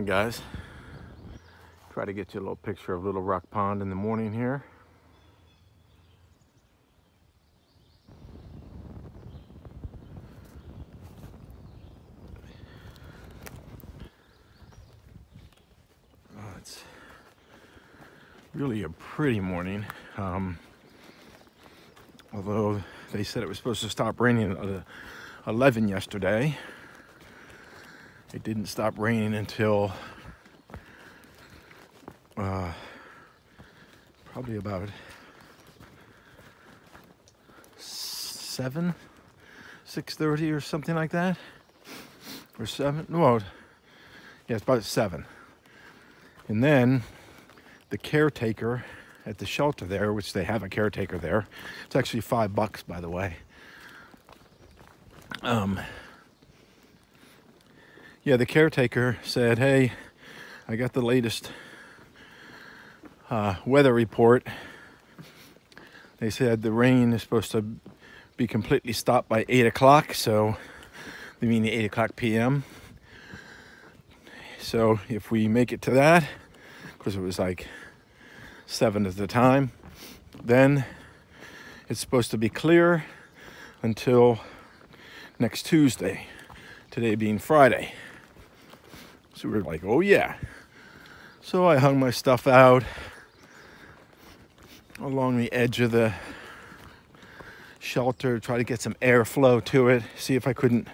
guys. Try to get you a little picture of Little Rock Pond in the morning here. It's really a pretty morning. Although they said it was supposed to stop raining at 11 yesterday. It didn't stop raining until probably about 6:30 or something like that, or 7. No, yeah, it's about 7. And then the caretaker at the shelter there, which they have a caretaker there, it's actually $5, by the way. Yeah, the caretaker said, "Hey, I got the latest weather report. They said the rain is supposed to be completely stopped by 8 o'clock, so they mean 8 o'clock p.m. So if we make it to that, because it was like 7 at the time, then it's supposed to be clear until next Tuesday, today being Friday." So we were like, oh yeah. So I hung my stuff out along the edge of the shelter, try to get some airflow to it, see if I couldn't,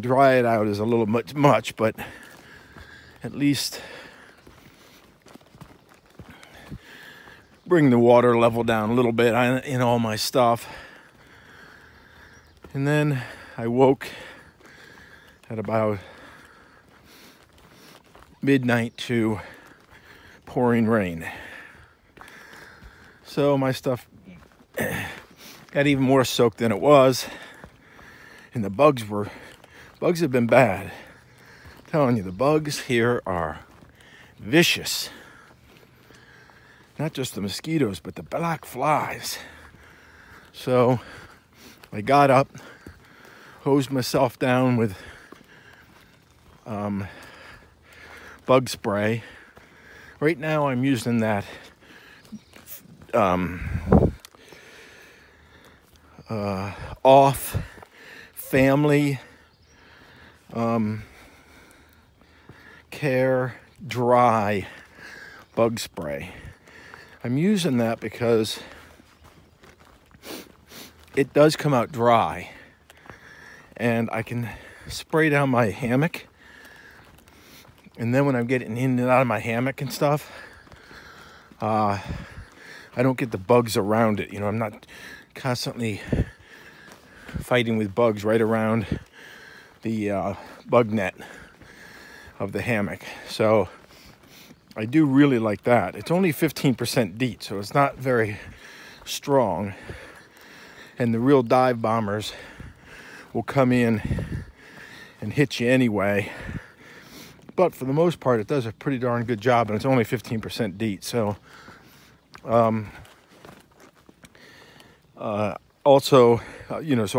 dry it out is a little much, but at least bring the water level down a little bit in all my stuff. And then I woke at about midnight to pouring rain. So my stuff got even more soaked than it was. And the bugs have been bad. I'm telling you, the bugs here are vicious. Not just the mosquitoes, but the black flies. So I got up, hosed myself down with bug spray. Right now I'm using that off family care dry bug spray. I'm using that because it does come out dry, and I can spray down my hammock. And then when I'm getting in and out of my hammock and stuff, I don't get the bugs around it. I'm not constantly fighting with bugs right around the bug net of the hammock. So I do really like that. It's only 15% DEET, so it's not very strong. And the real dive bombers will come in and hit you anyway. But for the most part, it does a pretty darn good job, and it's only 15% DEET. So, also, so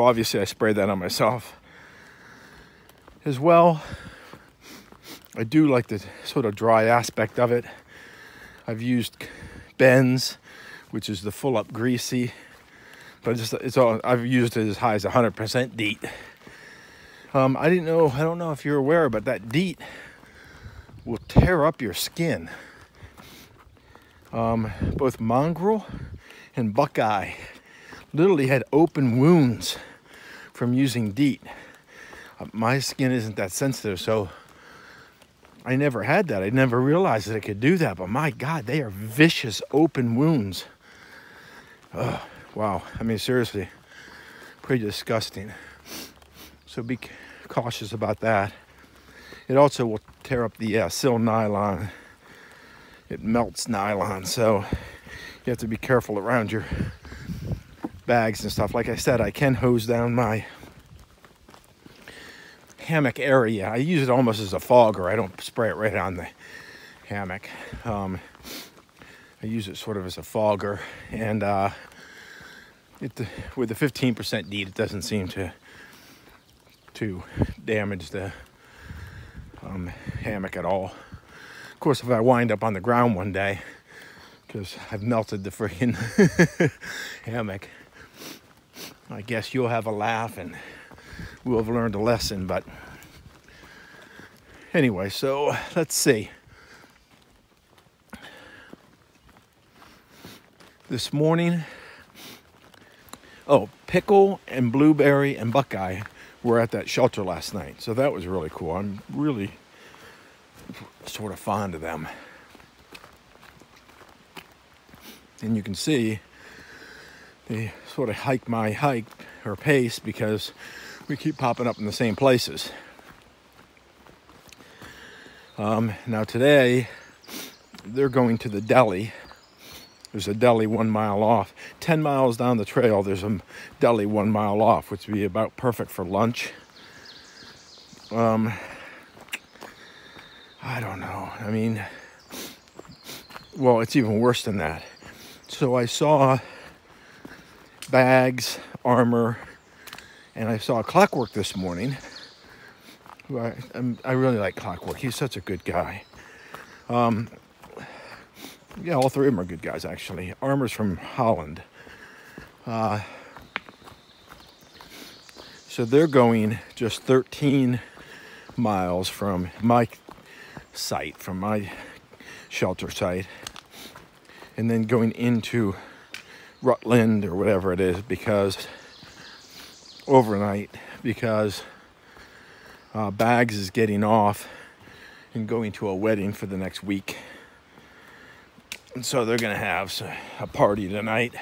obviously I sprayed that on myself as well. I do like the sort of dry aspect of it. I've used Ben's, which is the full up greasy, but I've used it as high as 100% DEET. I don't know if you're aware, but that DEET will tear up your skin. Both Mongrel and Buckeye literally had open wounds from using DEET. My skin isn't that sensitive, so I never had that. I never realized that it could do that, but my God, they are vicious open wounds. Wow, seriously, pretty disgusting. So be cautious about that. It also will tear up the sil nylon. It melts nylon, so you have to be careful around your bags and stuff. Like I said, I can hose down my hammock area. I use it almost as a fogger. I don't spray it right on the hammock. I use it sort of as a fogger, and with the 15% DEET, it doesn't seem to damage the hammock at all. Of course, if I wind up on the ground one day, because I've melted the freaking hammock, I guess you'll have a laugh and we'll have learned a lesson. But anyway, so let's see. This morning, Pickle and Blueberry and Buckeye were at that shelter last night. So that was really cool. I'm really sort of fond of them. And you can see they sort of hike my hike or pace because we keep popping up in the same places. Now today, they're going to the deli. There's a deli 1 mile off. 10 miles down the trail, there's a deli 1 mile off, which would be about perfect for lunch. I don't know. I mean, well, it's even worse than that. So I saw Bags, Armor, and I saw Clockwork this morning. I really like Clockwork. He's such a good guy. Yeah, all three of them are good guys, actually. Armor's from Holland. So they're going just 13 miles from my site, from my shelter site, and then going into Rutland or whatever it is, because overnight, because Bags is getting off and going to a wedding for the next week. And so they're going to have a party tonight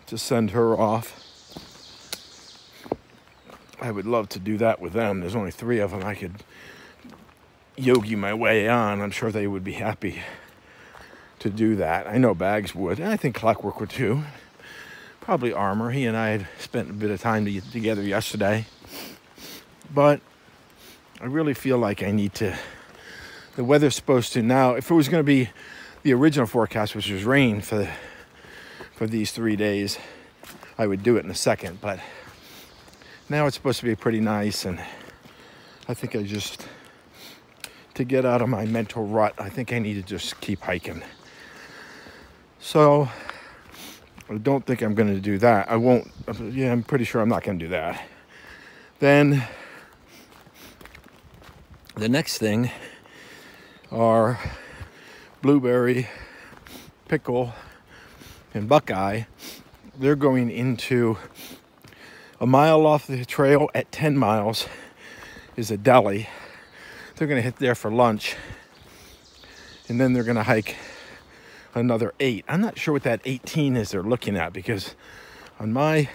to send her off. I would love to do that with them. There's only 3 of them. I could yogi my way on. I'm sure they would be happy to do that. I know Bags would. And I think Clockwork would too. Probably Armor. He and I had spent a bit of time together yesterday. But I really feel like I need to... The weather's supposed to now... If it was going to be the original forecast, which was rain for these 3 days, I would do it in a second. But now it's supposed to be pretty nice, and I think to get out of my mental rut, I think I need to just keep hiking. So I don't think I'm going to do that. I won't. Yeah, I'm pretty sure I'm not going to do that. Then the next thing are Blueberry, Pickle, and Buckeye. They're going into a mile off the trail at 10 miles is a deli. They're going to hit there for lunch. And then they're going to hike another 8. I'm not sure what that 18 is they're looking at, because on my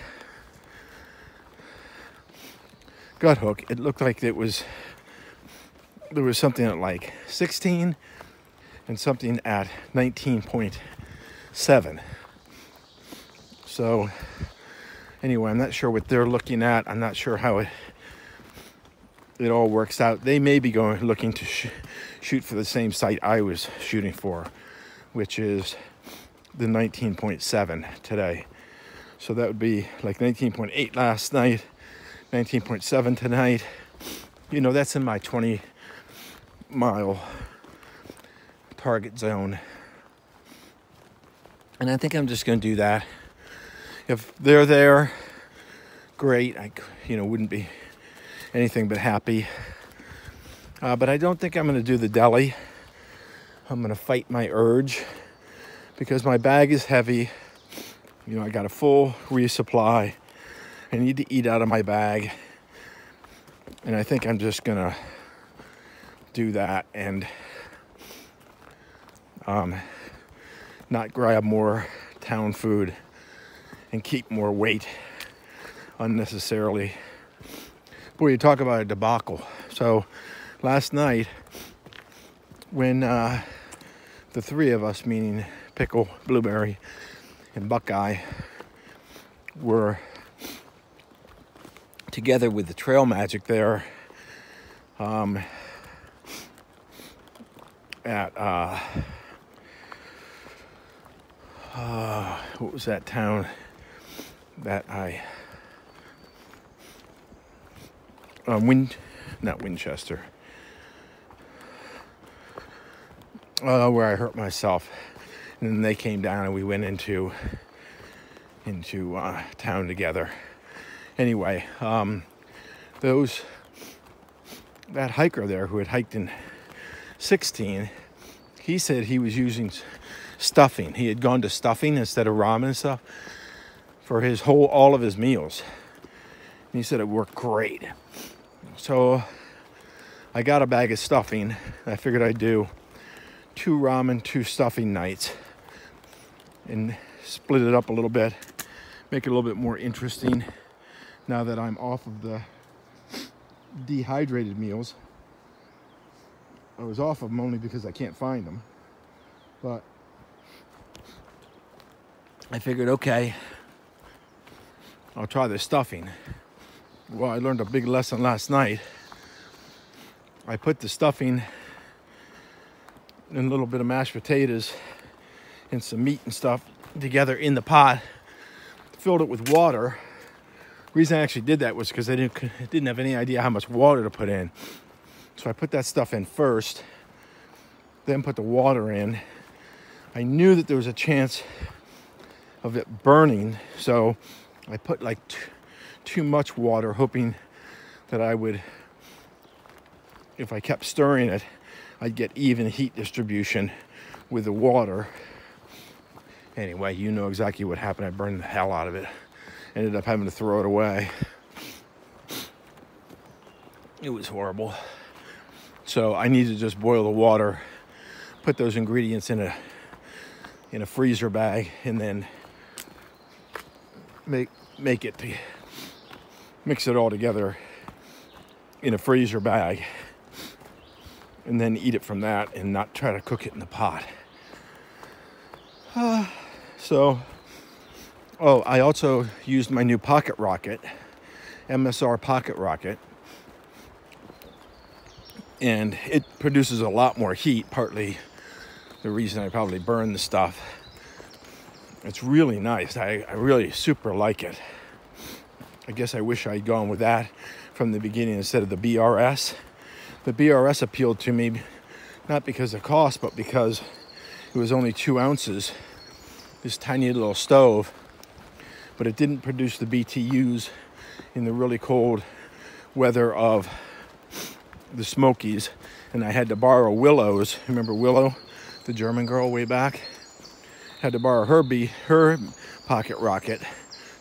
gut hook, it looked like there was something at like 16 and something at 19.7. So anyway, I'm not sure what they're looking at. I'm not sure how it all works out. They may be looking to shoot for the same site I was shooting for, which is the 19.7 today. So that would be like 19.8 last night, 19.7 tonight. You know, that's in my 20-mile target zone. And I think I'm just going to do that. If they're there, great. I wouldn't be anything but happy. But I don't think I'm going to do the deli. I'm going to fight my urge because my bag is heavy. You know, I got a full resupply. I need to eat out of my bag. And I think I'm just going to do that and not grab more town food and keep more weight unnecessarily. Boy, you talk about a debacle. So last night, when the 3 of us, meaning Pickle, Blueberry, and Buckeye, were together with the Trail Magic there at what was that town that not Winchester. where I hurt myself. And then they came down and we went into town together. Anyway, that hiker there who had hiked in 16, he said he was using stuffing. He had gone to stuffing instead of ramen and stuff for all of his meals. And he said it worked great. So I got a bag of stuffing. I figured I'd do 2 ramen, 2 stuffing nights and split it up a little bit, make it a little bit more interesting now that I'm off of the dehydrated meals. I was off of them only because I can't find them, but I figured, okay, I'll try the stuffing. Well, I learned a big lesson last night. I put the stuffing and a little bit of mashed potatoes and some meat and stuff together in the pot, filled it with water. The reason I actually did that was because I didn't have any idea how much water to put in. So I put that stuff in first, then put the water in. I knew that there was a chance of it burning, so I put like too much water, hoping that I would, if I kept stirring it, I'd get even heat distribution with the water. Anyway, you know exactly what happened. I burned the hell out of it. Ended up having to throw it away. It was horrible. So I need to just boil the water, put those ingredients in a freezer bag, and then mix it all together in a freezer bag, and then eat it from that and not try to cook it in the pot. I also used my new pocket rocket, MSR pocket rocket, and it produces a lot more heat, partly the reason I probably burned the stuff. It's really nice. I really super like it. I guess I wish I'd gone with that from the beginning instead of the BRS. The BRS appealed to me not because of cost, but because it was only 2 ounces, this tiny little stove, but it didn't produce the BTUs in the really cold weather of the Smokies. And I had to borrow Willow's. Remember Willow, the German girl way back? Had to borrow her pocket rocket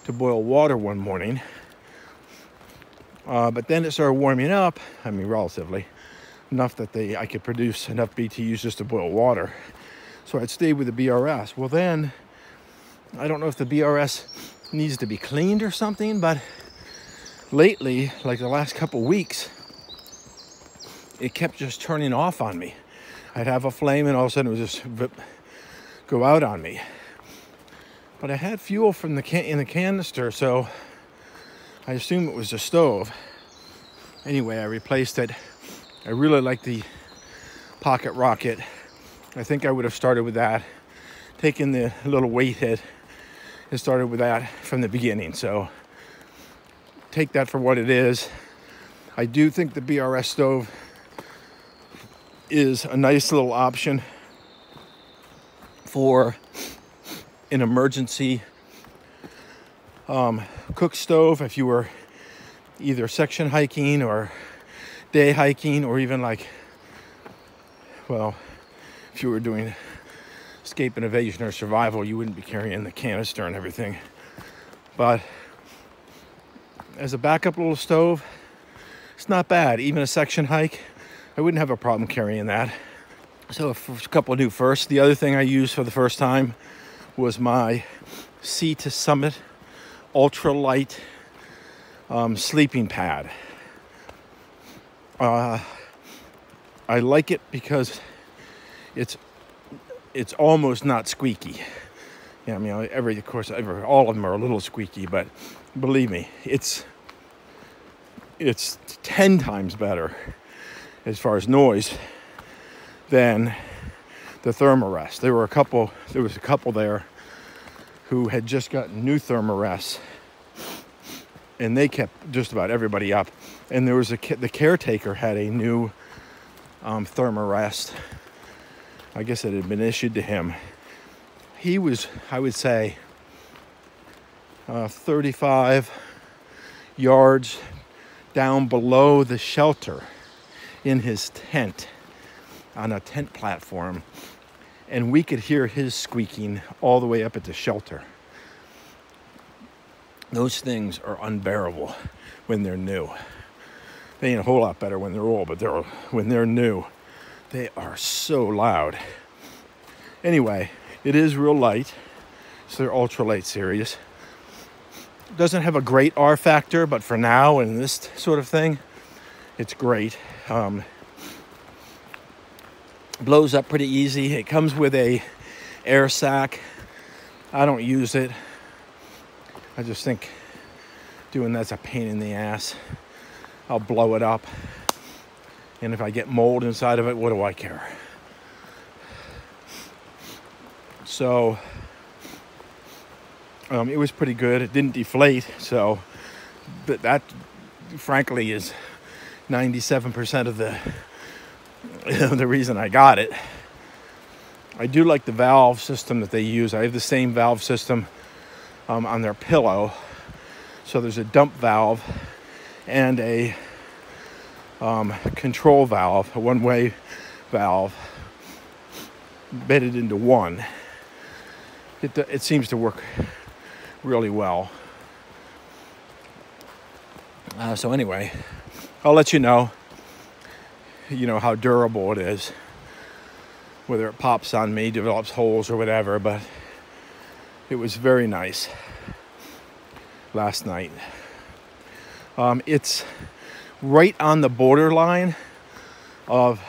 to boil water one morning. But then it started warming up, I mean relatively, enough that I could produce enough BTUs just to boil water. So I'd stay with the BRS. Well then, I don't know if the BRS needs to be cleaned or something, but lately, like the last couple weeks, it kept just turning off on me. I'd have a flame and all of a sudden it would just go out on me. But I had fuel from in the canister, so I assume it was the stove. Anyway, I replaced it. I really like the pocket rocket. I think I would have started with that, taken the little weight hit and started with that from the beginning. So take that for what it is. I do think the BRS stove is a nice little option for an emergency cook stove if you were either section hiking or day hiking, or even like, well, if you were doing escape and evasion or survival, you wouldn't be carrying the canister and everything. But as a backup little stove, it's not bad. Even a section hike, I wouldn't have a problem carrying that. So for a couple of new firsts, the other thing I used for the first time was my Sea to Summit ultralight sleeping pad. I like it because it's almost not squeaky. Yeah, I mean, all of them are a little squeaky, but believe me, it's 10 times better as far as noise than the Thermarest. There was a couple there who had just gotten new Thermarests, and they kept just about everybody up. And there was the caretaker had a new Thermarest, I guess it had been issued to him. He was, I would say, 35 yards down below the shelter in his tent, on a tent platform, and we could hear his squeaking all the way up at the shelter. Those things are unbearable when they're new. They ain't a whole lot better when they're old, but when they're new, they are so loud. Anyway, it is real light. It's their ultralight series. Doesn't have a great R factor, but for now and this sort of thing, it's great. Blows up pretty easy. It comes with a air sac. I don't use it. I just think doing that's a pain in the ass. I'll blow it up. And if I get mold inside of it, what do I care? So it was pretty good. It didn't deflate, so but that frankly is 97% of the reason I got it. I do like the valve system that they use. I have the same valve system on their pillow. So there's a dump valve and a control valve, a one-way valve, bedded into one. It seems to work really well. So anyway, I'll let you know how durable it is, whether it pops on me, develops holes or whatever, but it was very nice last night. It's right on the borderline of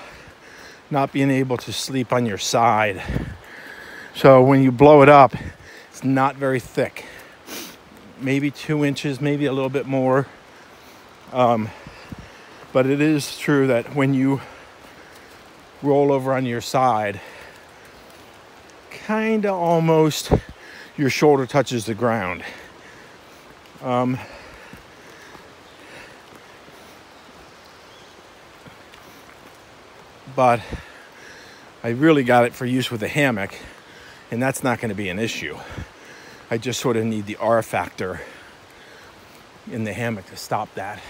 not being able to sleep on your side. So when you blow it up, it's not very thick. Maybe 2 inches, maybe a little bit more. But it is true that when you roll over on your side, kind of almost your shoulder touches the ground. But I really got it for use with a hammock, and that's not going to be an issue. I just sort of need the R factor in the hammock to stop that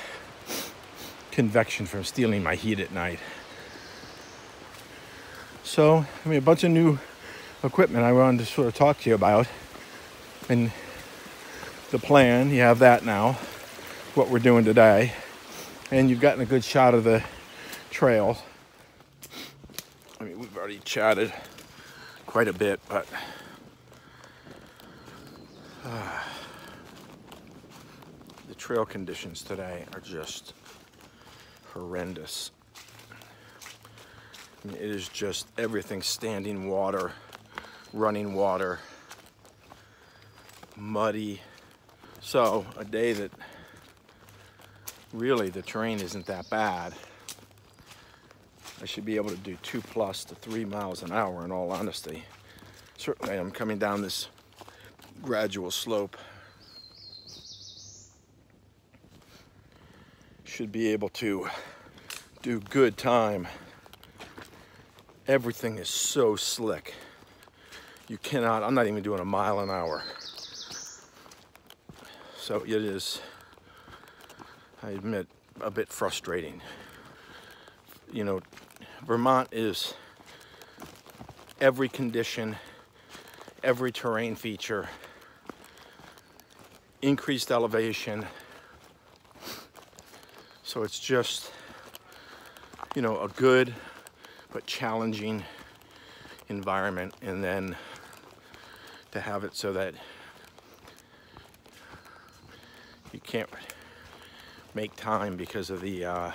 convection from stealing my heat at night. So, a bunch of new equipment I wanted to sort of talk to you about. And the plan, you have that now, what we're doing today. And you've gotten a good shot of the trail. We've already chatted quite a bit, but the trail conditions today are just horrendous. It is just everything standing water, running water, muddy. So a day that really the terrain isn't that bad. I should be able to do 2+ to 3 miles an hour in all honesty. Certainly I'm coming down this gradual slope. Should be able to do good time. Everything is so slick. You cannot, I'm not even doing a mile an hour. So it is, I admit, a bit frustrating. Vermont is every condition, every terrain feature, increased elevation. So it's just, a good but challenging environment, and then to have it so that you can't make time because of the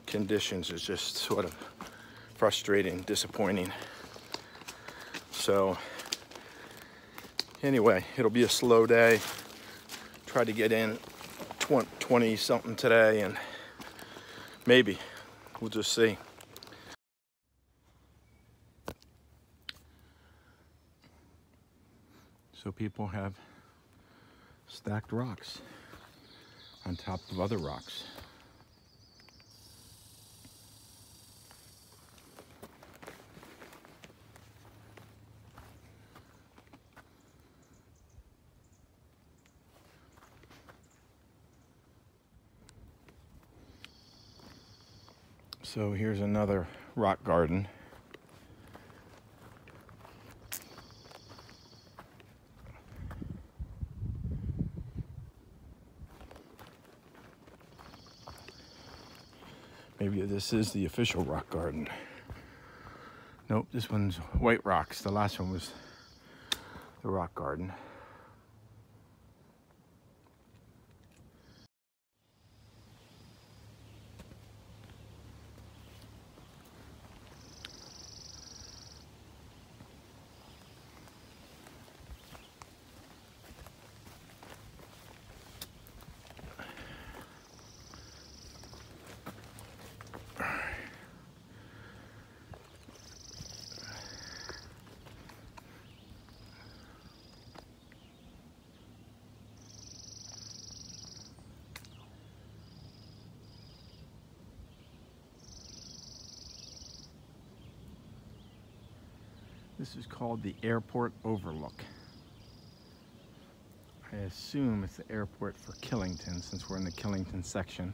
conditions is just sort of frustrating, disappointing. So anyway, it'll be a slow day. Try to get in 20 something today, and maybe we'll just see. So people have stacked rocks on top of other rocks. So here's another rock garden. Maybe this is the official rock garden. Nope, this one's white rocks. The last one was the rock garden. This is called the Airport Overlook. I assume it's the airport for Killington, since we're in the Killington section.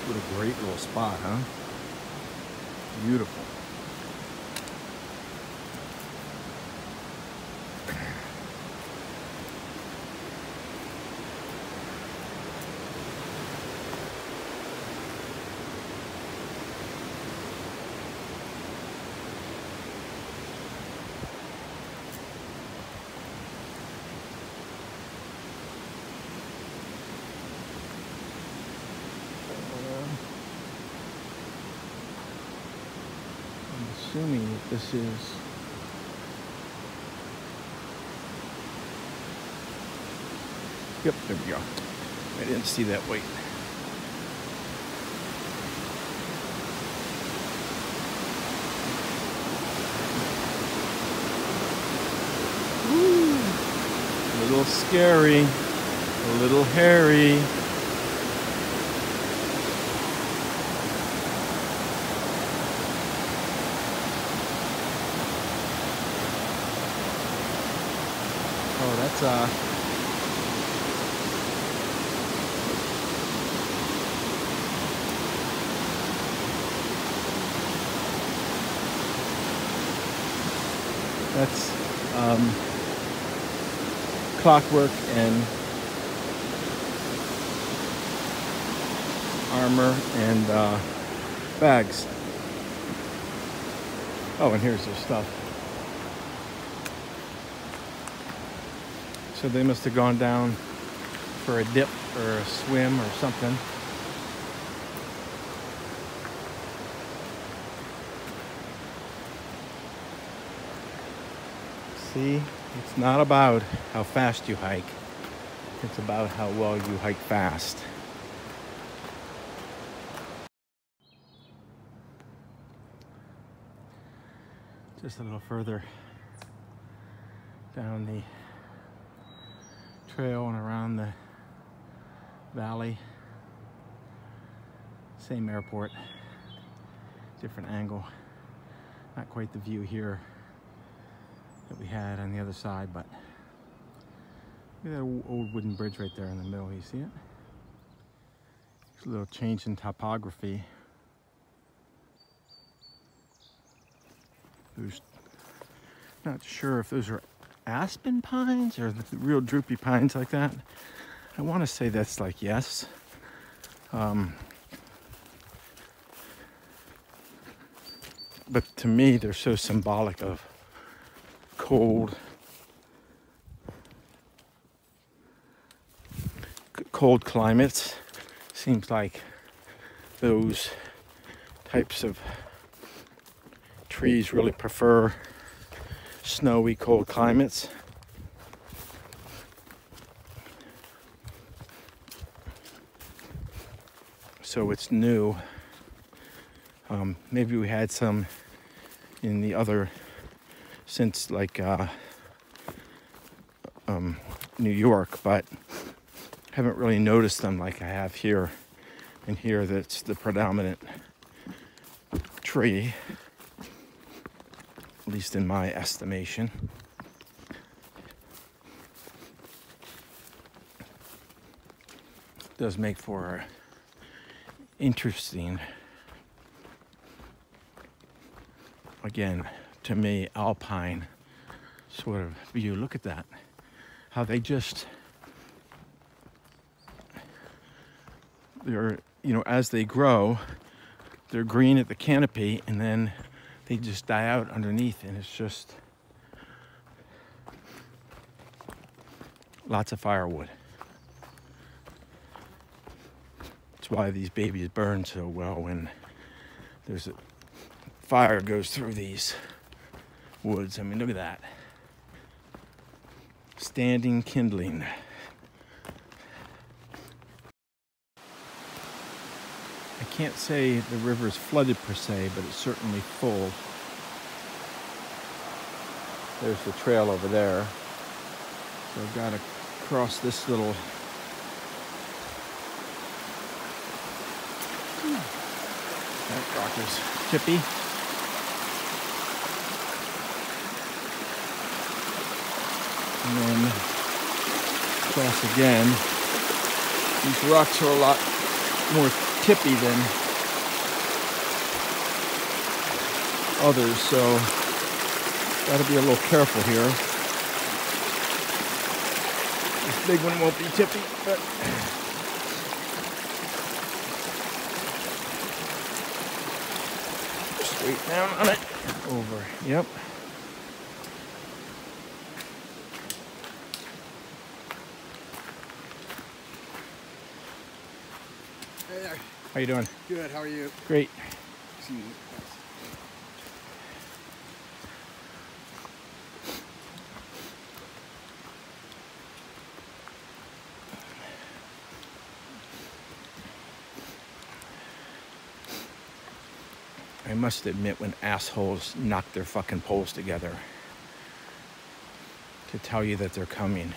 What a great little spot, huh? Beautiful. Assuming that this is yep, there we go. I didn't see that weight. Woo. A little scary, a little hairy. Oh, that's clockwork and armor and bags. Oh, and here's their stuff. So they must have gone down for a dip or a swim or something. See, it's not about how fast you hike. It's about how well you hike fast. Just a little further down the trail and around the valley. Same airport, different angle. Not quite the view here that we had on the other side, but look at that old wooden bridge right there in the middle. You see it? There's a little change in topography. There's not sure if those are Aspen Pines or the real droopy pines like that. I want to say that's like yes. But to me, they're so symbolic of cold climates. Seems like those types of trees really prefer snowy, cold climates. So it's new. Maybe we had some in the other, since like New York, but haven't really noticed them like I have here. And here, that's the predominant tree, at least in my estimation. It does make for an interesting, again, to me, alpine sort of view. Look at that. How they just, they're, as they grow, they're green at the canopy, and then they just die out underneath, and it's just lots of firewood. That's why these babies burn so well when there's a fire goes through these woods. I mean, look at that. Standing kindling. I can't say the river's flooded per se, but it's certainly full. There's the trail over there. So I've got to cross this little that rock is chippy. And then cross again. These rocks are a lot more tippy than others, so gotta be a little careful here. This big one won't be tippy, but straight down on it. Over. Yep. Hey there. How you doing? Good. How are you? Great. I must admit, when assholes knock their fucking poles together to tell you that they're coming,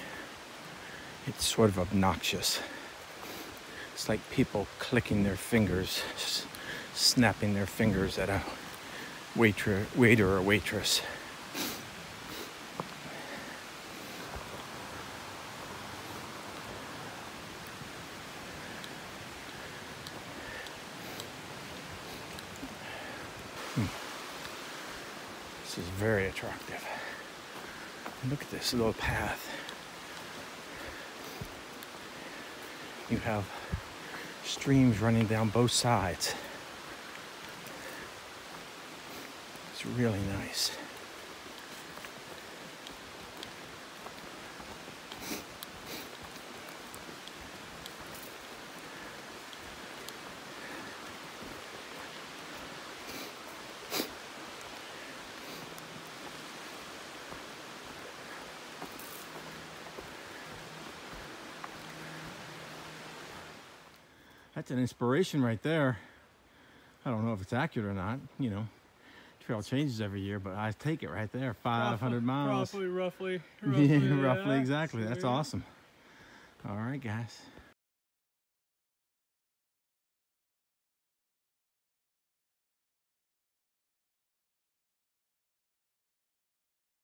it's sort of obnoxious. It's like people clicking their fingers, snapping their fingers at a waiter or waitress. This is very attractive. And look at this little path. You have streams running down both sides. It's really nice. That's an inspiration right there. I don't know if it's accurate or not. You know, trail changes every year, but I take it right there. 500 miles. Roughly. Yeah, roughly, Yeah. exactly. So, That's yeah. awesome. All right, guys.